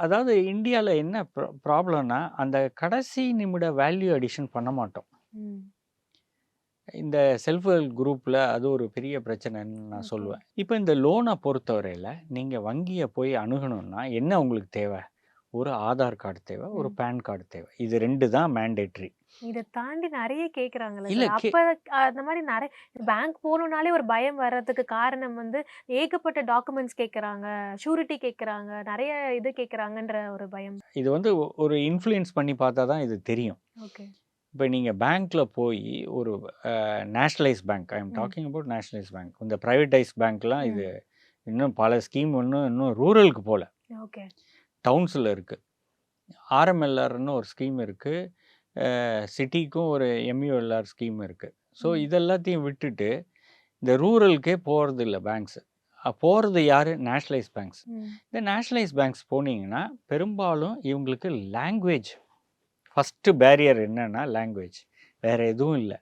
அதாவது இந்தியால என்ன ப்ராப்ளம்னா, அந்த கடைசி நிமிட வேல்யூ அடிஷன் பண்ண மாட்டோம். ம். இந்த செல்ஃப் ஹெல்ப் குரூப்ல அது ஒரு பெரிய பிரச்சனைன்னு நான் ஓகே. சொல்லுவேன். இப்ப இந்த லோன பொறுத்தவரையில, நீங்க வங்கிய போய் அணுகணும்னா, என்ன உங்களுக்கு தேவை? ஒரு ஆதார் கார்டு தேவை, ஒரு ம். பான் கார்டு தேவை. இது 2 தான் மேண்டேட்டரி. இத தாண்டி நெறைய கேட்கறாங்கல்ல இல்ல சார். அப்ப அந்த மாரி பேங்க் போணும்னாலே ஒரு பயம் வர்றதுக்கு காரணம் வந்து, ஏகப்பட்ட டாக்குமெண்ட்ஸ் கேட்கறாங்க, ஷூரிட்டி கேட்கறாங்க, நெறைய இது கேட்கறாங்கன்ற ஒரு பயம். இது வந்து ஒரு இன்ஃப்ளூயன்ஸ் பண்ணி பார்த்தா தான் இது தெரியும். ஓகே. இப்ப நீங்க பேங்க்ல போயி ஒரு நேஷனலைஸ் பேங்க் ஐ அம் ம். Talking about nationalise bank. இந்த பிரைவேடைஸ் பேங்க்லாம் இது ம். இன்னும் பல ஸ்கீம் இன்னும் ரூரலுக்கு போல. ஓகே. டவுன்ஸ்ல இருக்கு. ஆர்எம்எல்ஆர்ன்னு ஒரு ஸ்கீம் இருக்கு. சிட்டிக்கும் ஒரு எம்யூஎல்ஆர் ஸ்கீம் இருக்கு. ஸோ ம். இது எல்லாத்தையும் விட்டுட்டு, இந்த ரூரலுக்கே போறதில்ல பேங்க்ஸ். போறது யாரு? Nationalise banks. ம். இந்த நேஷனலைஸ் பேங்க்ஸ் போனீங்கன்னா, பெரும்பாலும் இவங்களுக்கு லாங்குவேஜ் ஃபர்ஸ்ட்டு பேரியர் என்னன்னா லாங்குவேஜ். வேற எதுவும் இல்ல.